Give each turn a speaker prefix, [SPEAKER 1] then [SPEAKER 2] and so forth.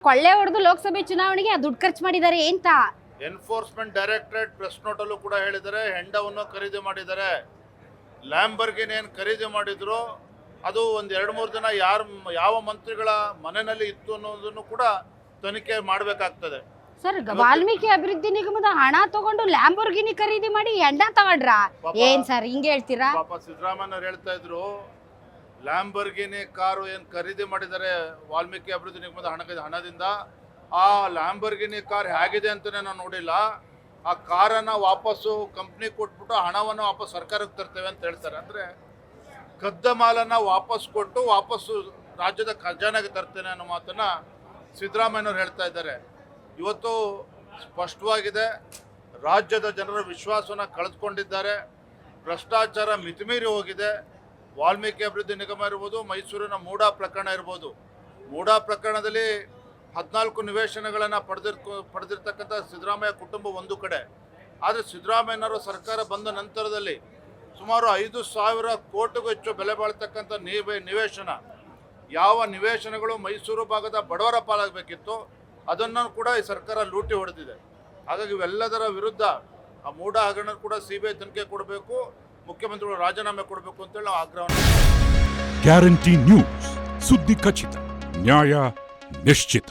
[SPEAKER 1] ಕೊಳ್ಳೆ ಹೊಡೆದು ಲೋಕಸಭೆ ಚುನಾವಣೆಗೆ ದುಡ್ಡು ಖರ್ಚು ಮಾಡಿದ್ದಾರೆ ಅಂತ
[SPEAKER 2] ಎನ್ಫೋರ್ಸ್ಮೆಂಟ್ ಡೈರೆಕ್ಟರೇಟ್ ಪ್ರೆಸ್ ನೋಟಲ್ಲೂ ಕೂಡ ಹೇಳಿದ್ದಾರೆ. ಹೆಂಡವನ್ನು ಖರೀದಿ ಮಾಡಿದ್ದಾರೆ. ಲ್ಯಾಂಬರ್ಗಿನಿ ಏನು ಖರೀದಿ ಮಾಡಿದ್ರು ಅದು ಒಂದು 2-3 ದಿನ ಯಾವ ಮಂತ್ರಿಗಳ ಮನೆಯಲ್ಲಿ ಇತ್ತು ಅನ್ನೋದನ್ನು ಕೂಡ ತನಿಖೆ ಮಾಡಬೇಕಾಗ್ತದೆ.
[SPEAKER 1] ಸರ್, ವಾಲ್ಮೀಕಿ ಅಭಿವೃದ್ಧಿ ನಿಗಮದ ಹಣ ತಗೊಂಡು ಲ್ಯಾಂಬೋರ್ಗಿನಿ ಖರೀದಿ ಮಾಡಿ ಎಂಡ ತಗೊಂಡ್ರ ಏನ್ ಸರ್ ಹಿಂಗೆ ಹೇಳ್ತೀರಾ?
[SPEAKER 2] ಪಾಪ ಸಿದ್ದರಾಮಯ್ಯ ಹೇಳ್ತಾ ಇದ್ರು, ಲ್ಯಾಂಬರ್ಗಿನಿ ಕಾರು ಏನು ಖರೀದಿ ಮಾಡಿದ್ದಾರೆ ವಾಲ್ಮೀಕಿ ಅಭಿವೃದ್ಧಿ ನಿಗಮದ ಹಣದಿಂದ, ಆ ಲ್ಯಾಂಬರ್ಗಿನಿ ಕಾರ್ ಹೇಗಿದೆ ಅಂತಲೇ ನಾವು ನೋಡಿಲ್ಲ. ಆ ಕಾರನ್ನು ವಾಪಸ್ಸು ಕಂಪ್ನಿ ಕೊಟ್ಬಿಟ್ಟು ಹಣವನ್ನು ವಾಪಸ್ ಸರ್ಕಾರಕ್ಕೆ ತರ್ತೇವೆ ಅಂತ ಹೇಳ್ತಾರೆ. ಅಂದರೆ ಕದ್ದ ಮಾಲನ್ನು ವಾಪಸ್ ಕೊಟ್ಟು ವಾಪಸ್ಸು ರಾಜ್ಯದ ಖಜಾನೆಗೆ ತರ್ತೇನೆ ಅನ್ನೋ ಮಾತನ್ನು ಸಿದ್ದರಾಮಯ್ಯನವ್ರು ಹೇಳ್ತಾ ಇದ್ದಾರೆ. ಇವತ್ತು ಸ್ಪಷ್ಟವಾಗಿದೆ, ರಾಜ್ಯದ ಜನರ ವಿಶ್ವಾಸವನ್ನು ಕಳೆದುಕೊಂಡಿದ್ದಾರೆ. ಭ್ರಷ್ಟಾಚಾರ ಮಿತಿಮೀರಿ ಹೋಗಿದೆ. ವಾಲ್ಮೀಕಿ ಅಭಿವೃದ್ಧಿ ನಿಗಮ ಇರ್ಬೋದು, ಮೈಸೂರಿನ ಮೂಡಾ ಪ್ರಕರಣ ಇರ್ಬೋದು. ಮೂಡಾ ಪ್ರಕರಣದಲ್ಲಿ 14 ನಿವೇಶನಗಳನ್ನು ಪಡೆದಿರ್ತಕ್ಕಂಥ ಸಿದ್ದರಾಮಯ್ಯ ಕುಟುಂಬ ಒಂದು ಕಡೆ, ಆದರೆ ಸಿದ್ದರಾಮಯ್ಯನವರ ಸರ್ಕಾರ ಬಂದ ನಂತರದಲ್ಲಿ ಸುಮಾರು 5,000 ಕೋಟಿಗೂ ಹೆಚ್ಚು ಬೆಲೆ ಬಾಳ್ತಕ್ಕಂಥ ನಿವೇಶನ, ಯಾವ ನಿವೇಶನಗಳು ಮೈಸೂರು ಭಾಗದ ಬಡವರ ಪಾಲಾಗಬೇಕಿತ್ತು ಅದನ್ನು ಕೂಡ ಈ ಸರ್ಕಾರ ಲೂಟಿ ಹೊಡೆದಿದೆ. ಹಾಗಾಗಿ ಇವೆಲ್ಲದರ ವಿರುದ್ಧ ಆ ಮೂಡಾ ಹಗರಣ ಕೂಡ CBI ತನಿಖೆ ಕೊಡಬೇಕು, ಮುಖ್ಯಮಂತ್ರಿಗಳು ರಾಜೀನಾಮೆ ಕೊಡಬೇಕು ಅಂತೇಳಿ ನಾವು ಆಗ್ರಹವನ್ನು.
[SPEAKER 3] ಗ್ಯಾರಂಟಿ ನ್ಯೂಸ್, ಸುದ್ದಿ ಖಚಿತ, ನ್ಯಾಯ ನಿಶ್ಚಿತ.